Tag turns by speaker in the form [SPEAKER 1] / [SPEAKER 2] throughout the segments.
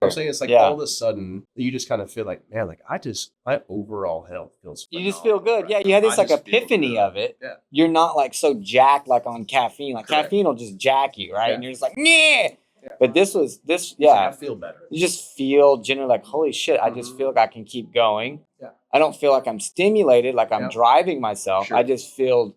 [SPEAKER 1] I'm saying? It's like all of a sudden you just kind of feel like, man, like my overall health feels phenomenal.
[SPEAKER 2] You just feel good. Right? Yeah, you had this like epiphany of it. Yeah. You're not like so jacked like on caffeine. Like caffeine will just jack you, right? Yeah. And you're just like, nah. Yeah. But this. I feel better. You just feel generally like, holy shit, I just feel like I can keep going. Yeah. I don't feel like I'm stimulated, like I'm driving myself. Sure. I just feel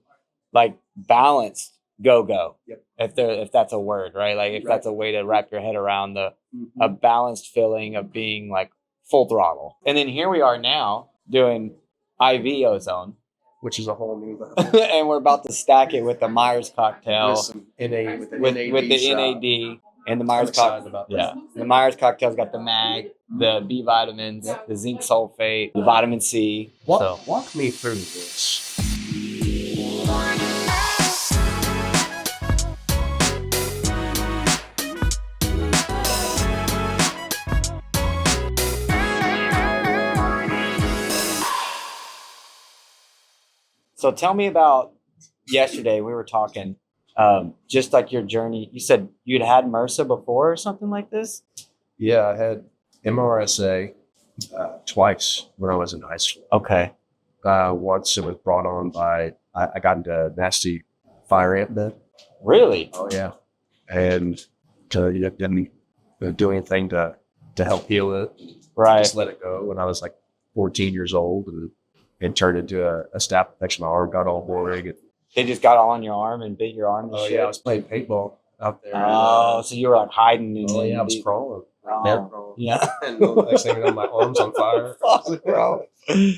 [SPEAKER 2] like balanced, go. Yep. If that's a word, right? Like if that's a way to wrap your head around a balanced feeling of being like full throttle. And then here we are now doing IV ozone, which is a whole new level. And we're about to stack it with the Myers cocktail, with the NAD. And the Myers cocktail, the Myers cocktail's got the mag, the B vitamins, the zinc sulfate, the vitamin C.
[SPEAKER 1] Walk me through this.
[SPEAKER 2] So tell me about yesterday. We were talking. Just like your journey, you said you'd had MRSA before or something like this?
[SPEAKER 1] Yeah, I had MRSA twice when I was in high school.
[SPEAKER 2] Okay.
[SPEAKER 1] Once it was brought on by, I got into a nasty fire ant bed.
[SPEAKER 2] Really?
[SPEAKER 1] Oh, yeah. And didn't do anything to help heal it.
[SPEAKER 2] Right.
[SPEAKER 1] Just let it go when I was like 14 years old and turned into a staph infection. My arm got all boring.
[SPEAKER 2] They just got all on your arm and bit your arm and shit?
[SPEAKER 1] Yeah, I was playing paintball out there.
[SPEAKER 2] Oh, so you were like hiding.
[SPEAKER 1] I was crawling.
[SPEAKER 2] Oh. Yeah.
[SPEAKER 1] And next thing you know, my arm's on fire.
[SPEAKER 2] Fuck, bro.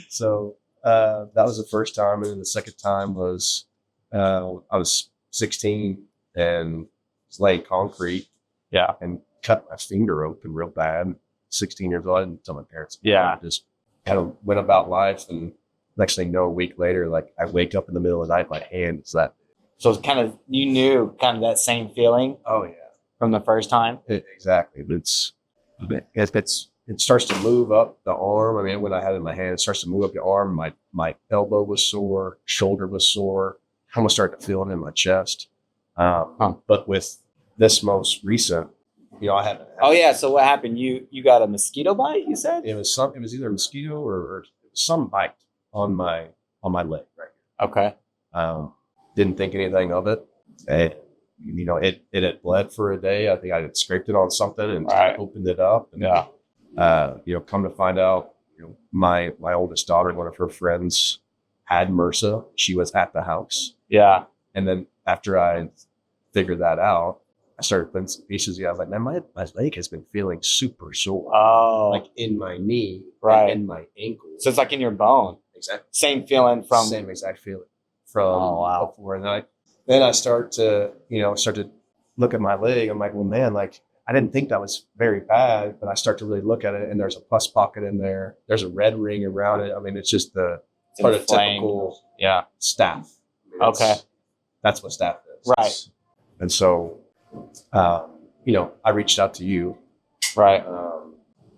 [SPEAKER 1] So that was the first time. And then the second time was I was 16 and was laying concrete.
[SPEAKER 2] Yeah.
[SPEAKER 1] And cut my finger open real bad. 16 years old. I didn't tell my parents.
[SPEAKER 2] Yeah.
[SPEAKER 1] Just kind of went about life, and next thing you know, a week later, like I wake up in the middle of the night, my hand is that.
[SPEAKER 2] So it's kind of, you knew kind of that same feeling.
[SPEAKER 1] Oh yeah.
[SPEAKER 2] From the first time.
[SPEAKER 1] Exactly. But it starts to move up the arm. I mean, when I had it in my hand, it starts to move up the arm. My elbow was sore, shoulder was sore. I almost started to feel it in my chest. But with this most recent, I haven't.
[SPEAKER 2] Oh yeah. So what happened? You got a mosquito bite? You said
[SPEAKER 1] it was either a mosquito or some bite on my leg right here.
[SPEAKER 2] Okay.
[SPEAKER 1] Didn't think anything of it. It had bled for a day. I think I had scraped it on something and opened it up. And, come to find out, my oldest daughter, one of her friends, had MRSA. She was at the house.
[SPEAKER 2] Yeah.
[SPEAKER 1] And then after I figured that out, I started putting some pieces. Yeah, I was like, man, my leg has been feeling super sore.
[SPEAKER 2] Oh.
[SPEAKER 1] Like in my knee,
[SPEAKER 2] right,
[SPEAKER 1] and in my ankle.
[SPEAKER 2] So it's like in your bone.
[SPEAKER 1] Exactly.
[SPEAKER 2] Same feeling from.
[SPEAKER 1] Same exact feeling from before. And then I start to look at my leg. I'm like, well, man, like I didn't think that was very bad, but I start to really look at it, and there's a pus pocket in there. There's a red ring around it. I mean, it's just the prototypical staph. I mean, that's what staph is.
[SPEAKER 2] Right.
[SPEAKER 1] And so, I reached out to you.
[SPEAKER 2] Right.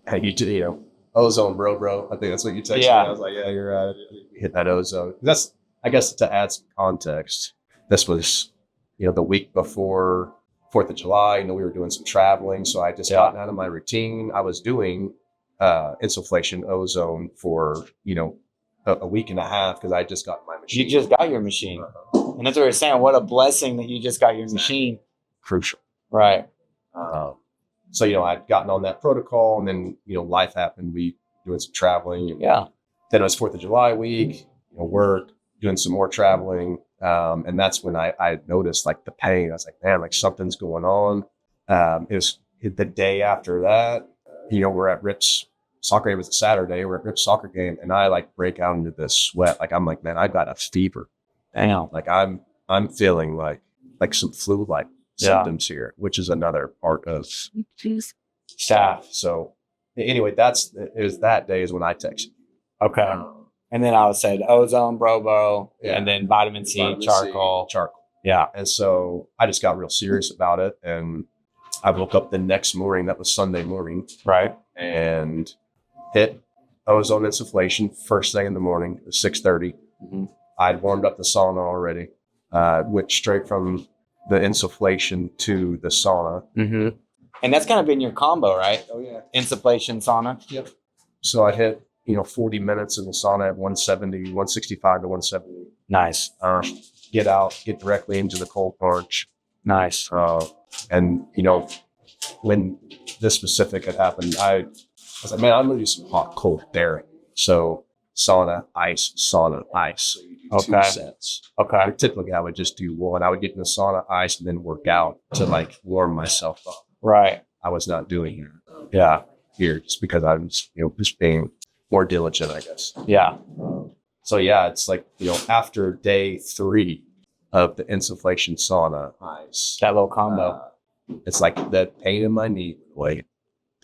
[SPEAKER 1] Hey, you ozone, bro. I think that's what you texted me. I was like, yeah, you're right. Hit that ozone. That's, I guess, to add some context. This was, the week before 4th of July. We were doing some traveling, so I just gotten out of my routine. I was doing insufflation ozone for a week and a half because I just got my machine.
[SPEAKER 2] You just got your machine, and that's what we're saying. What a blessing that you just got your machine.
[SPEAKER 1] Crucial,
[SPEAKER 2] right?
[SPEAKER 1] So I'd gotten on that protocol, and then life happened. We doing some traveling.
[SPEAKER 2] Then
[SPEAKER 1] it was 4th of July week. Work, doing some more traveling. And that's when I noticed like the pain. I was like, man, like something's going on. It was the day after that, we're at Rip's soccer. It was a Saturday. We're at Rip's soccer game, and I like break out into this sweat. Like, I'm like, man, I got a fever.
[SPEAKER 2] Damn.
[SPEAKER 1] Like I'm feeling like some flu-like symptoms here, which is another part of staph. So anyway, it was that day is when I texted.
[SPEAKER 2] Okay. And then I said ozone, brobo, and then vitamin C, charcoal. Yeah.
[SPEAKER 1] And so I just got real serious about it. And I woke up the next morning, that was Sunday morning.
[SPEAKER 2] Right.
[SPEAKER 1] And hit ozone insufflation first thing in the morning, 6:30. Mm-hmm. I'd warmed up the sauna already. Went straight from the insufflation to the sauna.
[SPEAKER 2] Mm-hmm. And that's kind of been your combo, right?
[SPEAKER 1] Oh yeah.
[SPEAKER 2] Insufflation sauna.
[SPEAKER 1] Yep. So I hit 40 minutes in the sauna at 170, 165 to 170.
[SPEAKER 2] Nice.
[SPEAKER 1] Get out, get directly into the cold plunge.
[SPEAKER 2] Nice.
[SPEAKER 1] And when this specific had happened, I was like, man, I'm gonna do some hot cold therapy. So sauna, ice. So you do 2 sets.
[SPEAKER 2] Okay.
[SPEAKER 1] Typically, I would just do one. I would get in the sauna, ice, and then work out to like warm myself up.
[SPEAKER 2] Right.
[SPEAKER 1] I was not doing it. Here just because I was, just being more diligent, I guess.
[SPEAKER 2] Yeah.
[SPEAKER 1] So yeah, it's like, after day 3 of the insufflation sauna ice,
[SPEAKER 2] that little combo,
[SPEAKER 1] it's like that pain in my knee went away,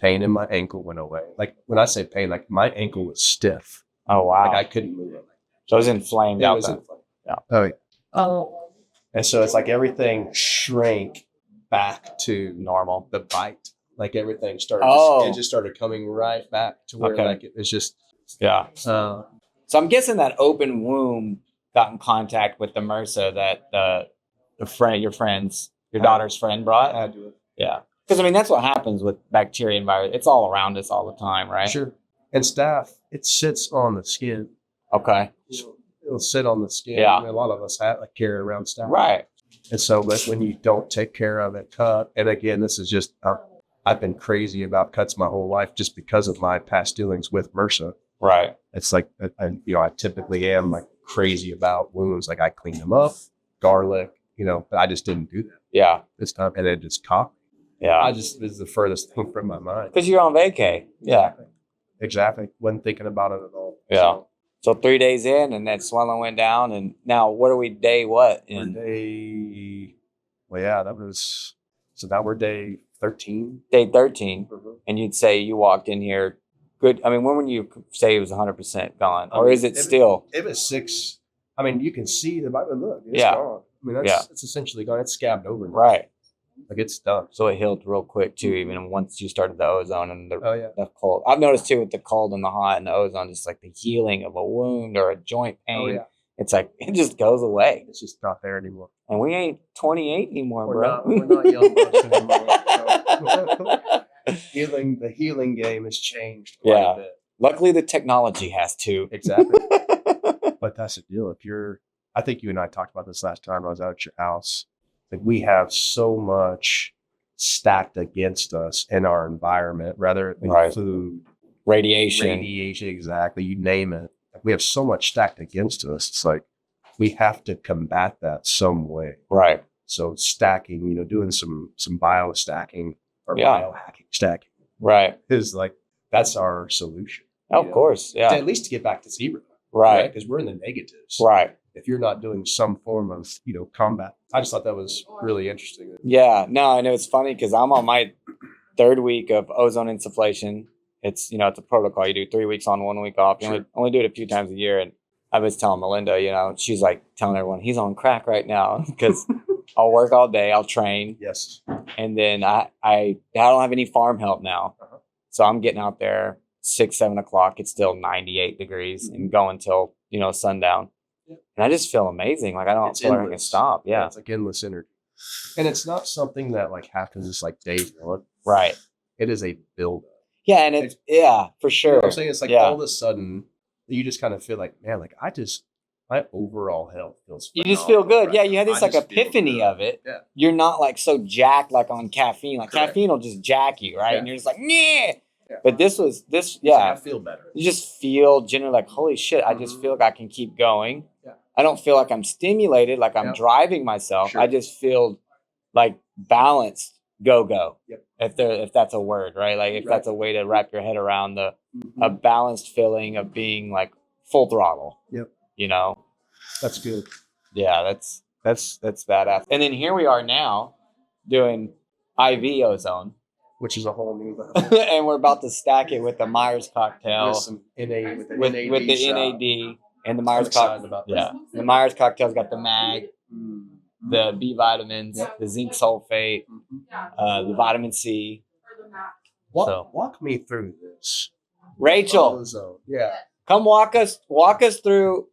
[SPEAKER 1] pain in my ankle went away. Like when I say pain, like my ankle was stiff.
[SPEAKER 2] Oh wow!
[SPEAKER 1] Like I couldn't move it.
[SPEAKER 2] So it was inflamed out there.
[SPEAKER 1] Yeah. Oh. Oh. And so it's like everything shrank back to
[SPEAKER 2] normal.
[SPEAKER 1] The bite, like everything started. It just started coming right back to where like it's just.
[SPEAKER 2] Yeah. So I'm guessing that open wound got in contact with the MRSA that your daughter's friend brought.
[SPEAKER 1] I do it.
[SPEAKER 2] Yeah. Because I mean that's what happens with bacteria and virus. It's all around us all the time, right?
[SPEAKER 1] Sure. And staph, it sits on the skin.
[SPEAKER 2] Okay.
[SPEAKER 1] It'll sit on the skin.
[SPEAKER 2] Yeah.
[SPEAKER 1] I mean, a lot of us carry around staph.
[SPEAKER 2] Right.
[SPEAKER 1] And so, but when you don't take care of it, and again, this is just, I've been crazy about cuts my whole life just because of my past dealings with MRSA.
[SPEAKER 2] Right.
[SPEAKER 1] It's like, I typically am like crazy about wounds. Like I clean them up, garlic, but I just didn't do that.
[SPEAKER 2] Yeah.
[SPEAKER 1] This time. And it just caught me.
[SPEAKER 2] Yeah.
[SPEAKER 1] This is the furthest thing from my mind.
[SPEAKER 2] Because you're on vacay. Yeah.
[SPEAKER 1] Exactly. Wasn't thinking about it at all.
[SPEAKER 2] Yeah. So 3 days in, and that swelling went down, and now what are we day what?
[SPEAKER 1] Now we're day 13.
[SPEAKER 2] Day 13,
[SPEAKER 1] mm-hmm.
[SPEAKER 2] And you'd say you walked in here good. I mean, when would you say it was 100% gone, or is it still?
[SPEAKER 1] It was 6. I mean, you can see the bite. Look, it's gone. I mean, it's essentially gone. It's scabbed over. Now.
[SPEAKER 2] Right.
[SPEAKER 1] Like it's done.
[SPEAKER 2] So it healed real quick too, even once you started the ozone and
[SPEAKER 1] the
[SPEAKER 2] cold. I've noticed too with the cold and the hot and the ozone, just like the healing of a wound or a joint pain.
[SPEAKER 1] Oh, yeah.
[SPEAKER 2] It's like it just goes away.
[SPEAKER 1] It's just not there anymore.
[SPEAKER 2] And we ain't 28 anymore, bro.
[SPEAKER 1] We're not young bucks anymore. The healing game has changed quite a bit.
[SPEAKER 2] Luckily, the technology has too.
[SPEAKER 1] Exactly. But that's the deal. I think you and I talked about this last time I was out at your house. Like we have so much stacked against us in our environment, rather than food,
[SPEAKER 2] radiation,
[SPEAKER 1] exactly. You name it. Like we have so much stacked against us. It's like we have to combat that some way.
[SPEAKER 2] Right.
[SPEAKER 1] So stacking, doing some biostacking or biohacking stacking.
[SPEAKER 2] Right.
[SPEAKER 1] Is like that's our solution.
[SPEAKER 2] Of course. Yeah.
[SPEAKER 1] To at least to get back to zero.
[SPEAKER 2] Right.
[SPEAKER 1] Because we're in the negatives.
[SPEAKER 2] Right.
[SPEAKER 1] If you're not doing some form of, combat. I just thought that was really interesting.
[SPEAKER 2] Yeah, no, I know it's funny because I'm on my 3rd week of ozone insufflation. It's, it's a protocol. You do 3 weeks on, 1 week off. You only do it a few times a year. And I was telling Melinda, she's like telling everyone he's on crack right now because I'll work all day. I'll train.
[SPEAKER 1] Yes.
[SPEAKER 2] And then I don't have any farm help now.
[SPEAKER 1] Uh-huh.
[SPEAKER 2] So I'm getting out there 6, 7 o'clock. It's still 98 degrees and going till, sundown. And I just feel amazing. Like I don't feel like I can stop. Yeah.
[SPEAKER 1] It's like endless energy. And it's not something that like happens like day one.
[SPEAKER 2] Right.
[SPEAKER 1] It is a build-up.
[SPEAKER 2] Yeah, and for sure.
[SPEAKER 1] You know what I'm saying? It's like all of a sudden you just kind of feel like, man, like my overall health feels phenomenal.
[SPEAKER 2] You just feel good. Right? Yeah, you had this like epiphany of it.
[SPEAKER 1] Yeah.
[SPEAKER 2] You're not like so jacked like on caffeine. Like caffeine will just jack you, right? Yeah. And you're just like, nah. Yeah. But this.
[SPEAKER 1] I feel better.
[SPEAKER 2] You just feel generally like, holy shit, I just feel like I can keep going.
[SPEAKER 1] Yeah.
[SPEAKER 2] I don't feel like I'm stimulated, like I'm driving myself.
[SPEAKER 1] Sure.
[SPEAKER 2] I just feel like balanced, go.
[SPEAKER 1] Yep.
[SPEAKER 2] If that's a word, right? Like if that's a way to wrap your head around a balanced feeling of being like full throttle.
[SPEAKER 1] Yep.
[SPEAKER 2] That's
[SPEAKER 1] good.
[SPEAKER 2] Yeah, that's badass. And then here we are now doing IV ozone.
[SPEAKER 1] Which is a whole new level.
[SPEAKER 2] And we're about to stack it with the Myers cocktail.
[SPEAKER 1] With some NA, with
[SPEAKER 2] the NAD and the Myers cocktail. Yeah. The Myers cocktail's got the mag, the B vitamins, the zinc sulfate, the vitamin C.
[SPEAKER 1] Walk me through this.
[SPEAKER 2] Rachel.
[SPEAKER 1] Ozone. Yeah.
[SPEAKER 2] Come walk us through.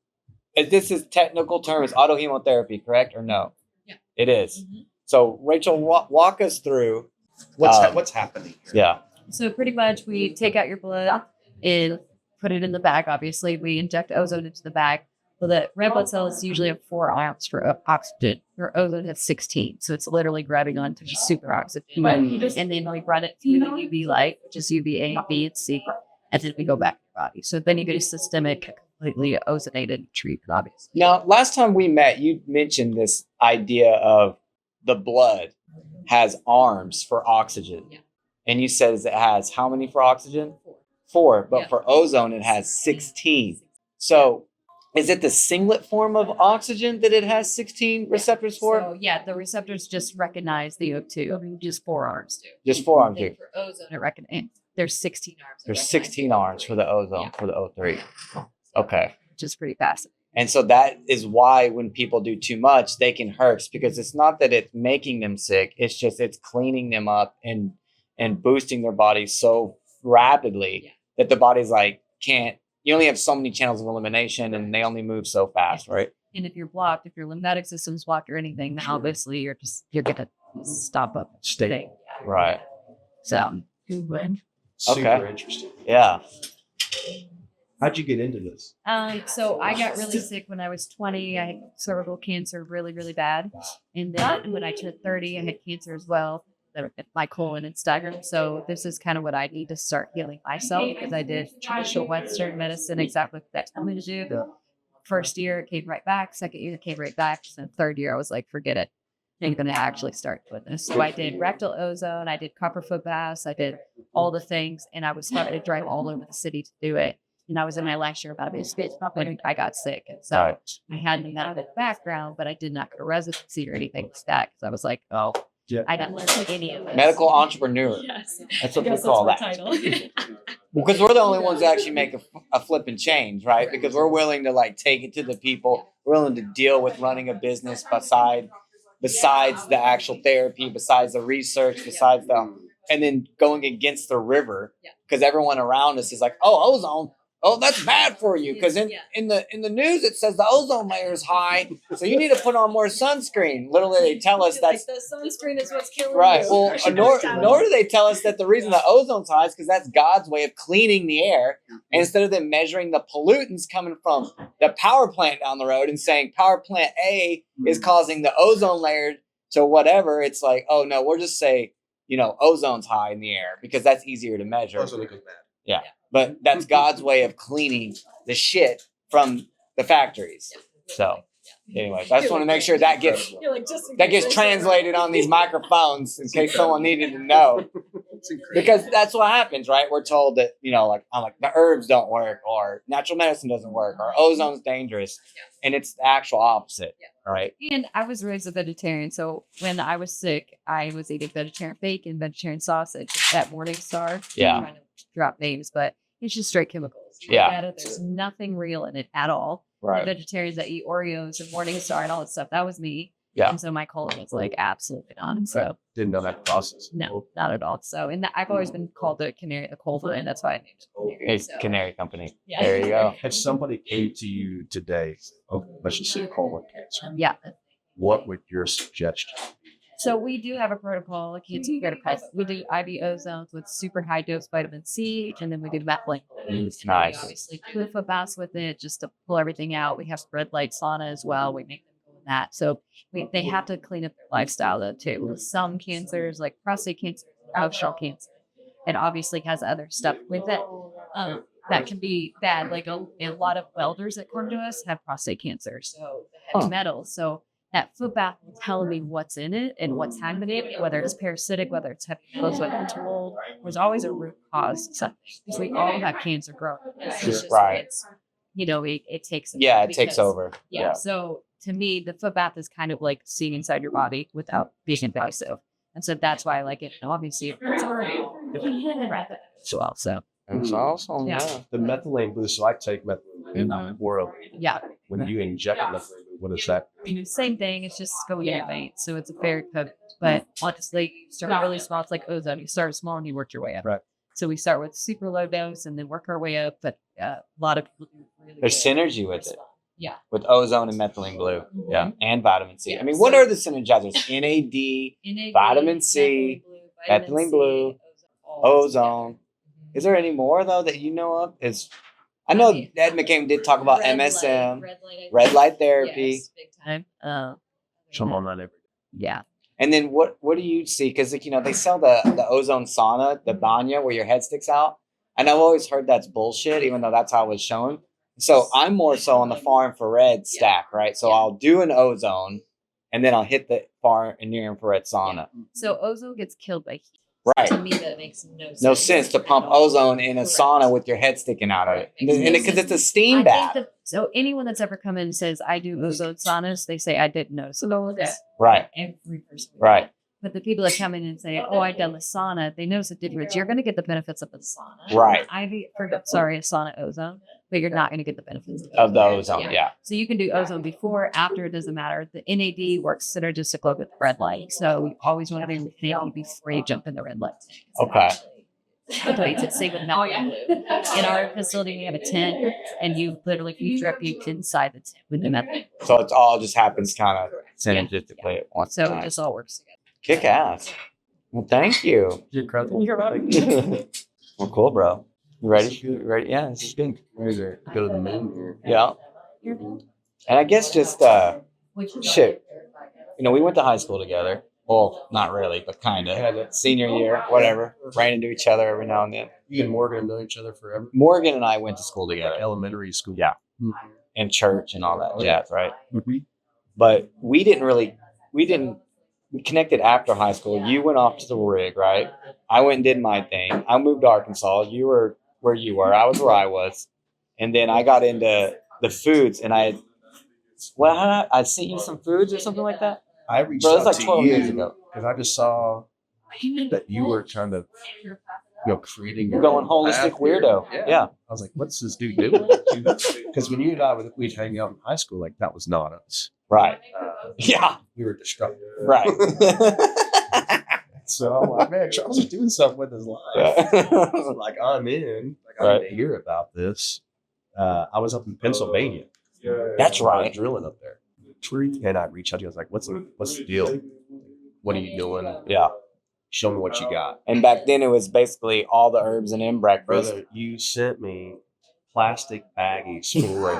[SPEAKER 2] This is technical term. It's autohemotherapy, correct or no?
[SPEAKER 3] Yeah.
[SPEAKER 2] It is. Mm-hmm. So Rachel, walk us through
[SPEAKER 1] What's happening here?
[SPEAKER 2] Yeah.
[SPEAKER 3] So pretty much we take out your blood and put it in the bag. Obviously, we inject ozone into the bag. So the red blood cell is usually a 4 ounce for oxygen. Your ozone has 16. So it's literally grabbing onto the super oxygen. And then we run it through the UV light, which is UVA, B, and C. And then we go back to your body. So then you get a systemic, completely ozonated treatment, obviously.
[SPEAKER 2] Now, last time we met, you mentioned this idea of the blood has arms for oxygen.
[SPEAKER 3] Yeah.
[SPEAKER 2] And you said it has how many for oxygen? 4. But for ozone, it has 16. So is it the singlet form of oxygen that it has 16 receptors for?
[SPEAKER 3] So yeah, the receptors just recognize the O2. I mean, just 4 arms do.
[SPEAKER 2] Just 4 arms do.
[SPEAKER 3] For ozone, it recognizes. There's 16 arms.
[SPEAKER 2] There's 16 arms for the ozone, for the O3. Okay.
[SPEAKER 3] Which is pretty fascinating.
[SPEAKER 2] And so that is why when people do too much, they can hurt, because it's not that it's making them sick. It's just it's cleaning them up and boosting their body so rapidly that the body's like, you only have so many channels of elimination and they only move so fast, right?
[SPEAKER 3] And if you're blocked, if your lymphatic system's blocked or anything, then obviously you're gonna stop up
[SPEAKER 1] Stay.
[SPEAKER 2] Right.
[SPEAKER 3] So
[SPEAKER 1] Super interesting.
[SPEAKER 2] Yeah.
[SPEAKER 1] How'd you get into this?
[SPEAKER 3] so I got really sick when I was 20. I had cervical cancer really, really bad. And then when I turned 30, I had cancer as well, my colon and staggered. So this is kind of what I need to start healing myself, because I did traditional Western medicine, exactly what that told me to do. The first year it came right back. Second year it came right back. So third year I was like, forget it. I'm going to actually start doing this. So I did rectal ozone. I did copper foot baths. I did all the things. And I was starting to drive all over the city to do it. And I was in my last year about when I got sick. And so I had the medical background, but I did not go to residency or anything like that, because I was like, I didn't learn any of this.
[SPEAKER 2] Medical entrepreneur.
[SPEAKER 3] Yes.
[SPEAKER 2] That's what we call that. Because we're the only ones that actually make a flip and change, right? Because we're willing to like take it to the people. We're willing to deal with running a business besides the actual therapy, besides the research, and then going against the river. Because everyone around us is like, oh, ozone. Oh, that's bad for you, because in the news it says the ozone layer is high, so you need to put on more sunscreen. Literally, they tell us that
[SPEAKER 3] the sunscreen is what's killing
[SPEAKER 2] right.
[SPEAKER 3] you.
[SPEAKER 2] Well, nor do they tell us that the reason the ozone's high is because that's God's way of cleaning the air. And instead of them measuring the pollutants coming from the power plant down the road and saying power plant A is causing the ozone layer to whatever, it's like, oh no, we'll just say, ozone's high in the air because that's easier to measure.
[SPEAKER 1] Ozone equals bad.
[SPEAKER 2] Yeah. But that's God's way of cleaning the from the factories. So, anyways, I just want to make sure that gets translated on these microphones in case someone needed to know. Because that's what happens, right? We're told that, I'm like, the herbs don't work, or natural medicine doesn't work, or ozone's dangerous. And it's the actual opposite, right?
[SPEAKER 3] And I was raised a vegetarian. So when I was sick, I was eating vegetarian bacon, vegetarian sausage at Morningstar.
[SPEAKER 2] Yeah.
[SPEAKER 3] I'm trying to drop names, but it's just straight chemicals. There's nothing real in it at all.
[SPEAKER 2] Right.
[SPEAKER 3] The vegetarians that eat Oreos and Morningstar and all that stuff, that was me.
[SPEAKER 2] Yeah.
[SPEAKER 3] And so my colon was like absolutely not. So
[SPEAKER 1] didn't know that process.
[SPEAKER 3] No, not at all. So I've always been called the canary, the cold one, and that's why I named it Canary.
[SPEAKER 2] It's Canary Company.
[SPEAKER 3] Yeah.
[SPEAKER 2] There you go.
[SPEAKER 1] If somebody came to you today, let's just say colon cancer,
[SPEAKER 3] Yeah.
[SPEAKER 1] what would your suggestion?
[SPEAKER 3] So we do have a protocol. We do IV ozones with super high dose vitamin C, and then we do methylene.
[SPEAKER 2] Nice.
[SPEAKER 3] Obviously, do a bath with it just to pull everything out. We have red light sauna as well. We make them go in that. So they have to clean up their lifestyle though too. With some cancers, like prostate cancer, ovarian cancer, it obviously has other stuff with it that can be bad. Like a lot of welders that come to us have prostate cancer, so the heavy metals. So that foot bath will tell me what's in it and what's happening, whether it's parasitic, whether it's heavy metals, whether it's mold. There's always a root cause to something, because we all have cancer growing. It's just,
[SPEAKER 2] right.
[SPEAKER 3] It takes over.
[SPEAKER 2] Yeah, it takes over.
[SPEAKER 3] Yeah. So to me, the foot bath is kind of like seeing inside your body without being invasive. And so that's why I like it. And obviously, it's as well. So
[SPEAKER 2] it's awesome.
[SPEAKER 3] Yeah.
[SPEAKER 1] The methylene blue. So I take methylene blue orally.
[SPEAKER 3] Yeah.
[SPEAKER 1] When you inject methylene blue, what is that?
[SPEAKER 3] Same thing. It's just going in your veins. So it's a fair coat. But honestly, you start really small. It's like ozone. You start small and you work your way up.
[SPEAKER 1] Right.
[SPEAKER 3] So we start with super low dose and then work our way up. But a lot of people do really
[SPEAKER 2] There's
[SPEAKER 3] good.
[SPEAKER 2] synergy with it.
[SPEAKER 3] Yeah.
[SPEAKER 2] With ozone and methylene blue.
[SPEAKER 3] Mhm.
[SPEAKER 2] Yeah. And vitamin C.
[SPEAKER 3] Yeah.
[SPEAKER 2] I mean, what are the synergizers? NAD,
[SPEAKER 3] NAD,
[SPEAKER 2] vitamin C,
[SPEAKER 3] methylene blue,
[SPEAKER 2] Ethylene blue, ozone. Is there any more though that you know of? I know Ed McCain did talk about MSM, red light therapy.
[SPEAKER 3] Yes, big time.
[SPEAKER 1] Some on that every day.
[SPEAKER 3] Yeah.
[SPEAKER 2] And then what do you see? Because they sell the ozone sauna, the banya, where your head sticks out. And I've always heard that's bullshit, even though that's how it was shown. So I'm more so on the far infrared stack, right? So I'll do an ozone, and then I'll hit the far and near infrared sauna.
[SPEAKER 3] So ozone gets killed by heat.
[SPEAKER 2] Right.
[SPEAKER 3] So to me, that makes no sense.
[SPEAKER 2] No sense to pump ozone in a sauna with your head sticking out of it. And because it's a steam bath.
[SPEAKER 3] So anyone that's ever come in and says, I do ozone saunas, they say, I didn't know. So
[SPEAKER 2] Right.
[SPEAKER 3] every person.
[SPEAKER 2] Right.
[SPEAKER 3] But the people that come in and say, oh, I done the sauna, they notice the difference. You're going to get the benefits of the sauna.
[SPEAKER 2] Right.
[SPEAKER 3] A sauna ozone, but you're not going to get the benefits
[SPEAKER 2] Of the ozone, yeah.
[SPEAKER 3] So you can do ozone before, after, it doesn't matter. The NAD works synergistically with the red light. So you always want to do NAD before you jump in the red light.
[SPEAKER 2] Okay.
[SPEAKER 3] To say with mountain blue. In our facility, we have a tent, and you literally drip you inside the tent with the method.
[SPEAKER 2] So it all just happens kind of synergistically at once.
[SPEAKER 3] So it just all works together.
[SPEAKER 2] Kick ass. Well, thank you.
[SPEAKER 1] You're incredible.
[SPEAKER 2] Well, cool, bro. You ready? You ready? Yeah, this is good.
[SPEAKER 1] Ready to go to the moon here.
[SPEAKER 2] Yeah. And I guess just shit. We went to high school together. Well, not really, but kind of. Senior year, whatever. Ran into each other every now and then.
[SPEAKER 1] You and Morgan have known each other forever.
[SPEAKER 2] Morgan and I went to school together.
[SPEAKER 1] Elementary school.
[SPEAKER 2] Yeah. And church and all that jazz, right?
[SPEAKER 1] Mm-hmm.
[SPEAKER 2] But we connected after high school. You went off to the rig, right? I went and did my thing. I moved to Arkansas. You were where you were. I was where I was. And then I got into the foods, and I'd sent you some foods or something like that.
[SPEAKER 1] I reached
[SPEAKER 2] Bro,
[SPEAKER 1] out
[SPEAKER 2] that's like
[SPEAKER 1] to
[SPEAKER 2] 12
[SPEAKER 1] you
[SPEAKER 2] years ago.
[SPEAKER 1] because I just saw that you were kind of, creating
[SPEAKER 2] You're going holistic weirdo. Yeah.
[SPEAKER 1] I was like, what's this dude doing? Because when you and I we'd hang out in high school, like that was not us.
[SPEAKER 2] Right. Yeah.
[SPEAKER 1] We were destructive.
[SPEAKER 2] Right.
[SPEAKER 1] So I'm like, man, Charles is doing something with his life. Like I'm in. Like I need to hear about this. I was up in Pennsylvania.
[SPEAKER 2] That's right.
[SPEAKER 1] Drilling up there. And I reached out to you. I was like, what's the deal? What are you doing?
[SPEAKER 2] Yeah.
[SPEAKER 1] Show me what you got.
[SPEAKER 2] And back then it was basically all the herbs and in breakfast.
[SPEAKER 1] Brother, you sent me plastic baggies full of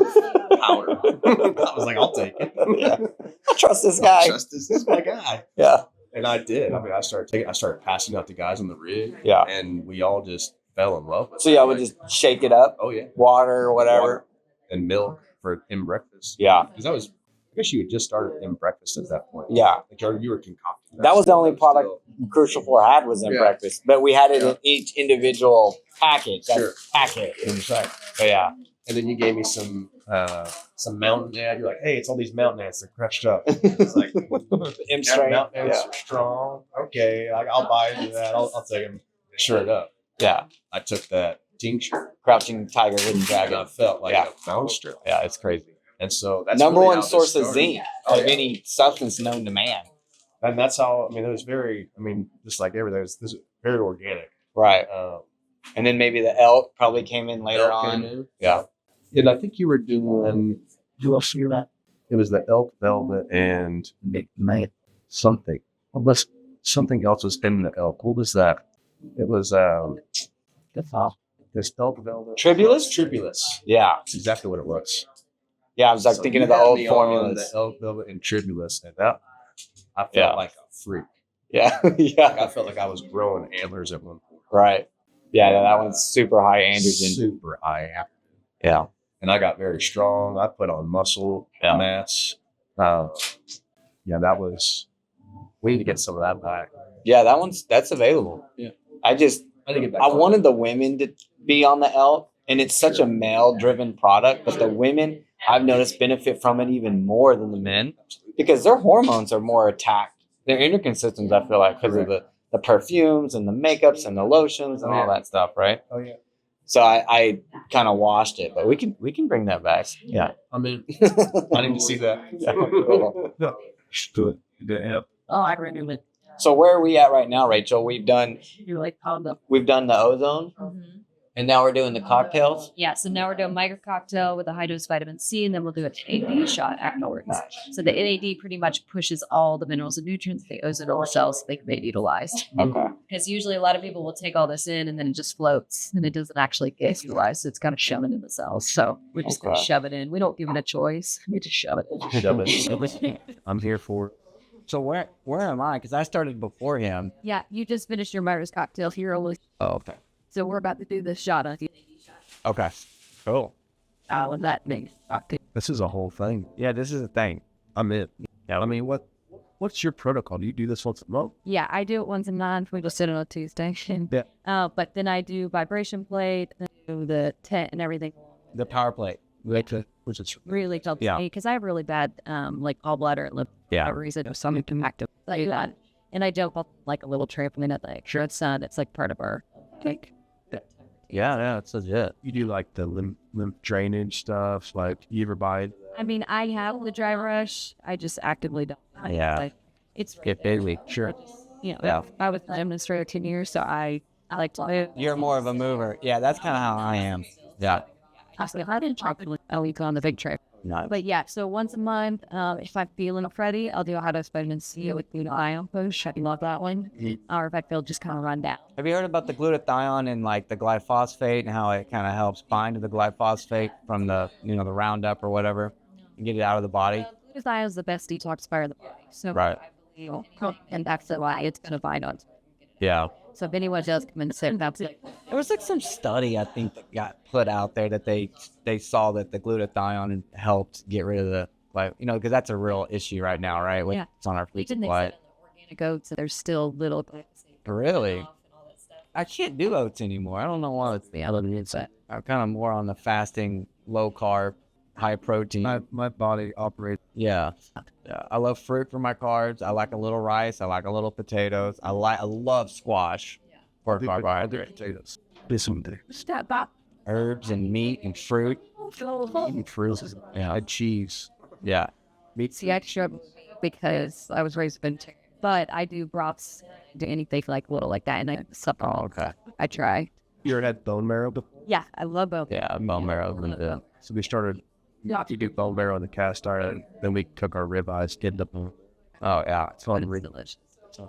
[SPEAKER 1] powder. I was like, I'll take it.
[SPEAKER 2] Yeah. I trust this guy.
[SPEAKER 1] This is my guy.
[SPEAKER 2] Yeah.
[SPEAKER 1] And I did. I mean, I started passing out to guys on the rig.
[SPEAKER 2] Yeah.
[SPEAKER 1] And we all just fell in love with it.
[SPEAKER 2] So y'all would just shake it up.
[SPEAKER 1] Oh yeah.
[SPEAKER 2] Water or whatever.
[SPEAKER 1] Water and milk for in breakfast.
[SPEAKER 2] Yeah.
[SPEAKER 1] Because I guess you had just started in breakfast at that point.
[SPEAKER 2] Yeah.
[SPEAKER 1] Like you were concocting.
[SPEAKER 2] That was the only product Crucial 4 had was in breakfast. But we had it in each individual package. Packet.
[SPEAKER 1] Right.
[SPEAKER 2] But yeah.
[SPEAKER 1] And then you gave me some mountain ad. You're like, hey, it's all these mountain ants. They're crushed up. It's like,
[SPEAKER 2] M strain.
[SPEAKER 1] Mountain ants are strong. Okay, I'll buy into that. I'll take them. Sure enough.
[SPEAKER 2] Yeah.
[SPEAKER 1] I took that tincture.
[SPEAKER 2] Crouching tiger, hidden dragon.
[SPEAKER 1] I felt like a monster.
[SPEAKER 2] Yeah, it's crazy.
[SPEAKER 1] And so that's
[SPEAKER 2] number
[SPEAKER 1] really
[SPEAKER 2] one source of zinc of
[SPEAKER 1] yeah.
[SPEAKER 2] any substance known to man.
[SPEAKER 1] And that's how, it was very, just like everything, this is very organic.
[SPEAKER 2] Right. And then maybe the elk probably came in later on. Yeah.
[SPEAKER 1] And I think you were doing, who else were that? It was the elk velvet and something. Something else was in the elk. What was that? It was this elk velvet.
[SPEAKER 2] Tribulus? Yeah.
[SPEAKER 1] That's exactly what it was.
[SPEAKER 2] Yeah, I was like thinking of the old formulas.
[SPEAKER 1] The elk velvet and tribulus. And that, I felt like a freak.
[SPEAKER 2] Yeah. Yeah.
[SPEAKER 1] Like I felt like I was growing antlers at one point.
[SPEAKER 2] Right. Yeah, that one's super high androgen.
[SPEAKER 1] Super high.
[SPEAKER 2] Yeah.
[SPEAKER 1] And I got very strong. I put on muscle mass. That was. We need to get some of that back.
[SPEAKER 2] Yeah, that's available.
[SPEAKER 1] Yeah.
[SPEAKER 2] I wanted the women to be on the elk, and it's such a male-driven product, but the women I've noticed benefit from it even more than the men because their hormones are more attacked. Their endocrine systems, I feel like, because of the perfumes and the makeups and the lotions and all that stuff, right?
[SPEAKER 1] Oh yeah.
[SPEAKER 2] So I kind of washed it, but we can bring that back. Yeah.
[SPEAKER 1] I need to see that.
[SPEAKER 3] Oh, I remember it.
[SPEAKER 2] So where are we at right now, Rachel? We've done
[SPEAKER 3] You're like,
[SPEAKER 2] the ozone, And now we're doing the cocktails.
[SPEAKER 3] Yeah, so now we're doing micro cocktail with a high dose vitamin C, and then we'll do an NAD shot afterwards. So the NAD pretty much pushes all the minerals and nutrients the ozone cells so they can be utilized.
[SPEAKER 2] Okay.
[SPEAKER 3] Because usually a lot of people will take all this in and then it just floats and it doesn't actually get utilized. So it's kind of shoving in the cells. So we're just going to shove it in. We don't give it a choice. We just shove it in.
[SPEAKER 1] Shove it. I'm here for it.
[SPEAKER 2] So where am I? Because I started before him.
[SPEAKER 3] Yeah, you just finished your Myers cocktail here.
[SPEAKER 2] Oh, okay.
[SPEAKER 3] So we're about to do this shot on you.
[SPEAKER 2] Okay. Cool.
[SPEAKER 3] And that makes cocktail.
[SPEAKER 1] This is a whole thing.
[SPEAKER 2] Yeah, this is a thing.
[SPEAKER 1] I'm in. Yeah. I mean, what's your protocol? Do you do this once a month?
[SPEAKER 3] Yeah, I do it once a month. We just sit on a Tuesday.
[SPEAKER 1] Yeah.
[SPEAKER 3] But then I do vibration plate, and I do the tent and everything.
[SPEAKER 2] The power plate.
[SPEAKER 1] Which is
[SPEAKER 3] Really helps me because I have really bad like gallbladder and lip.
[SPEAKER 2] Yeah.
[SPEAKER 3] For reason or something active like that. And I jump off like a little trampoline at the sure it's like part of our like.
[SPEAKER 2] Yeah, it's legit.
[SPEAKER 1] you do like the lymph drainage stuff. Like you ever buy?
[SPEAKER 3] I mean, I have the dry rush. I just actively don't.
[SPEAKER 2] Yeah.
[SPEAKER 3] Like, it's
[SPEAKER 2] Get busy. Sure.
[SPEAKER 3] Yeah. I was an administrator 10 years, so I like to move.
[SPEAKER 2] You're more of a mover. Yeah, that's kind of how I am. Yeah.
[SPEAKER 3] I didn't try a week on the big trip.
[SPEAKER 2] No.
[SPEAKER 3] But yeah, so once a month, if I'm feeling ready, I'll do a high dose vitamin C with glutathione push. I love that one. Or if I feel just kind of run down.
[SPEAKER 2] Have you heard about the glutathione and like the glyphosate and how it kind of helps bind to the glyphosate from the the Roundup or whatever and get it out of the body?
[SPEAKER 3] Glutathione is the best detoxifier of the body. So
[SPEAKER 2] Right.
[SPEAKER 3] And that's why it's going to bind on.
[SPEAKER 2] Yeah.
[SPEAKER 3] So if anyone does come in sick, that's it.
[SPEAKER 2] There was like some study I think that got put out there that they saw that the glutathione helped get rid of the because that's a real issue right now, right?
[SPEAKER 3] Yeah.
[SPEAKER 2] It's on our food
[SPEAKER 3] Even they
[SPEAKER 2] supply.
[SPEAKER 3] said on the organic oats, there's still little.
[SPEAKER 2] Really? I can't do oats anymore. I don't know why.
[SPEAKER 3] The other inside.
[SPEAKER 2] I'm kind of more on the fasting, low carb, high protein.
[SPEAKER 1] My body operates.
[SPEAKER 2] Yeah. I love fruit for my carbs. I like a little rice. I like a little potatoes. I love squash for carbohydrates.
[SPEAKER 1] Potatoes. Listen,
[SPEAKER 3] Step up.
[SPEAKER 2] Herbs and meat and fruit.
[SPEAKER 1] eating fruits.
[SPEAKER 2] Yeah.
[SPEAKER 1] And cheese.
[SPEAKER 2] Yeah.
[SPEAKER 3] See, I struggle because I was raised vegetarian, but I do broths, do anything like little like that, and I supplement.
[SPEAKER 2] Oh, okay.
[SPEAKER 3] I try.
[SPEAKER 1] You ever had bone marrow before?
[SPEAKER 3] Yeah, I love both.
[SPEAKER 2] Yeah, bone marrow. Yeah.
[SPEAKER 1] So we started. You do bone marrow in the cast iron, then we cook our ribeyes, get the bone.
[SPEAKER 2] Oh, yeah.
[SPEAKER 1] It's fun.
[SPEAKER 3] It's delicious.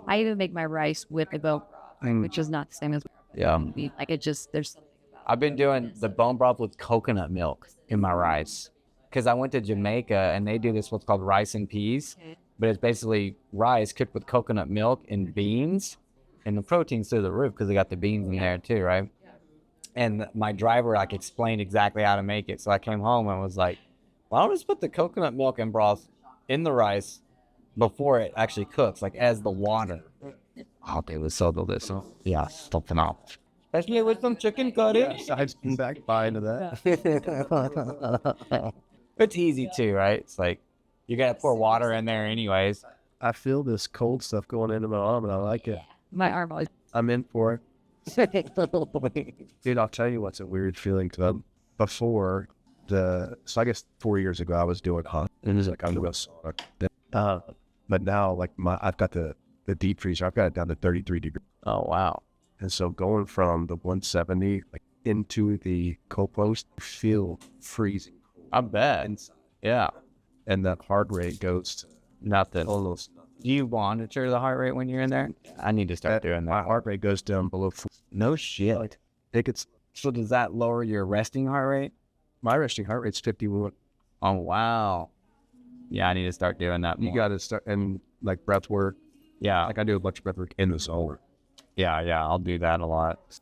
[SPEAKER 3] I even make my rice with the bone, which is not the same as
[SPEAKER 2] Yeah.
[SPEAKER 3] meat. Like it just there's something about
[SPEAKER 2] I've been doing the bone broth with coconut milk in my rice because I went to Jamaica and they do this what's called rice and peas, but it's basically rice cooked with coconut milk and beans, and the protein's through the roof because they got the beans in there too, right? And my driver like explained exactly how to make it, so I came home and was like, "Why don't we just put the coconut milk and broth in the rice before it actually cooks, like as the water?" Oh, it was so delicious. Yeah, something else. Especially with some chicken curry.
[SPEAKER 1] I'd back buy into that.
[SPEAKER 2] It's easy too, right? It's like you gotta pour water in there anyways.
[SPEAKER 1] I feel this cold stuff going into my arm, and I like it.
[SPEAKER 3] my arm always.
[SPEAKER 1] I'm in for it. Dude, I'll tell you what's a weird feeling. Cause before so I guess 4 years ago I was doing hot, and it's like I'm doing sauna. But now like I've got the deep freezer. I've got it down to 33 degrees.
[SPEAKER 2] Oh wow.
[SPEAKER 1] And so going from the 170 like into the cold post, you feel freezing.
[SPEAKER 2] I bet.
[SPEAKER 1] Inside.
[SPEAKER 2] Yeah.
[SPEAKER 1] And that heart rate goes to
[SPEAKER 2] Nothing.
[SPEAKER 1] almost.
[SPEAKER 2] Do you monitor the heart rate when you're in there? I need to start doing
[SPEAKER 1] My
[SPEAKER 2] that.
[SPEAKER 1] heart rate goes down below.
[SPEAKER 2] No shit.
[SPEAKER 1] I think it's
[SPEAKER 2] So does that lower your resting heart rate?
[SPEAKER 1] my resting heart rate's 51.
[SPEAKER 2] Oh wow. Yeah, I need to start doing that
[SPEAKER 1] You
[SPEAKER 2] more.
[SPEAKER 1] got to start and like breath work.
[SPEAKER 2] Yeah.
[SPEAKER 1] Like I do a bunch of breath work in the sauna.
[SPEAKER 2] Yeah, I'll do that a lot.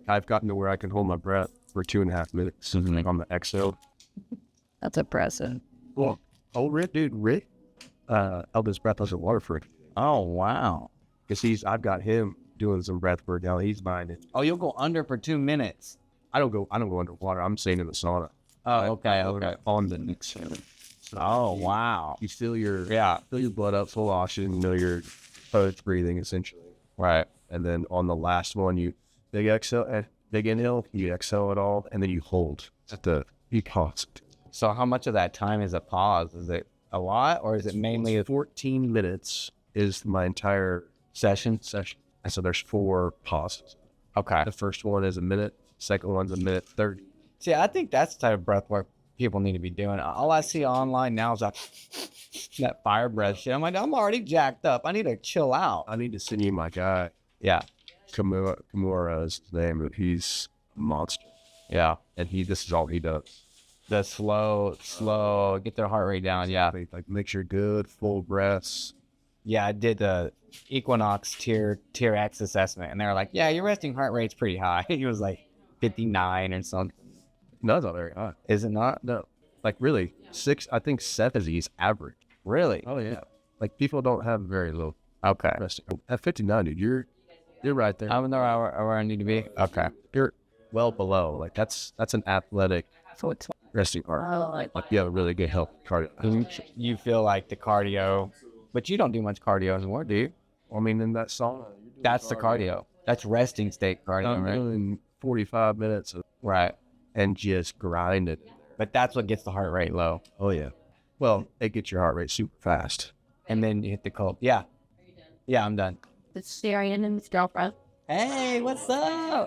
[SPEAKER 1] I've gotten to where I can hold my breath for 2.5 minutes like on the exhale.
[SPEAKER 3] That's impressive.
[SPEAKER 1] Well, Rick held his breath under water for it.
[SPEAKER 2] Oh wow.
[SPEAKER 1] Because I've got him doing some breath work now. He's minding.
[SPEAKER 2] Oh, you'll go under for 2 minutes.
[SPEAKER 1] I don't go underwater. I'm staying in the sauna.
[SPEAKER 2] Oh, okay.
[SPEAKER 1] On the exhale.
[SPEAKER 2] Oh wow.
[SPEAKER 1] You feel your
[SPEAKER 2] Yeah.
[SPEAKER 1] blood up full oxygen. You know your post breathing essentially.
[SPEAKER 2] Right.
[SPEAKER 1] And then on the last one, you big inhale, you exhale it all, and then you hold. You pause.
[SPEAKER 2] So how much of that time is a pause? Is it a lot, or is it mainly
[SPEAKER 1] 14 minutes is my entire
[SPEAKER 2] session?
[SPEAKER 1] session. And so there's 4 pauses.
[SPEAKER 2] Okay.
[SPEAKER 1] The first one is a minute, Second one's a minute 30.
[SPEAKER 2] See, I think that's the type of breath work people need to be doing. All I see online now is that fire breath shit. I'm like, I'm already jacked up. I need to chill out.
[SPEAKER 1] I need to send you my guy.
[SPEAKER 2] Yeah.
[SPEAKER 1] Kimura is his name, but he's a monster.
[SPEAKER 2] Yeah.
[SPEAKER 1] And this is all he does.
[SPEAKER 2] The slow, get their heart rate down. Yeah.
[SPEAKER 1] Like make sure good, full breaths.
[SPEAKER 2] Yeah, I did the Equinox tier X assessment, and they were like, yeah, your resting heart rate's pretty high. It was like 59 or something.
[SPEAKER 1] No, it's not very high.
[SPEAKER 2] Is it not?
[SPEAKER 1] No. Like really, 70 is average.
[SPEAKER 2] Really?
[SPEAKER 1] Oh yeah. Like people don't have very low.
[SPEAKER 2] Okay.
[SPEAKER 1] Resting. At 59, dude, you're right there.
[SPEAKER 2] I'm in the where I need to be. Okay.
[SPEAKER 1] You're well below. Like that's an athletic resting heart. Like you have a really good health cardio.
[SPEAKER 2] You feel like the cardio, but you don't do much cardio anymore, do you?
[SPEAKER 1] I mean, in that sauna,
[SPEAKER 2] that's the cardio. That's resting state cardio,
[SPEAKER 1] I'm
[SPEAKER 2] right?
[SPEAKER 1] doing 45 minutes of
[SPEAKER 2] Right.
[SPEAKER 1] and just grind it.
[SPEAKER 2] But that's what gets the heart rate low.
[SPEAKER 1] Oh yeah. Well, it gets your heart rate super fast.
[SPEAKER 2] And then you hit the cold. Yeah. Yeah, I'm done.
[SPEAKER 3] The Syrian and his girlfriend.
[SPEAKER 2] Hey, what's up?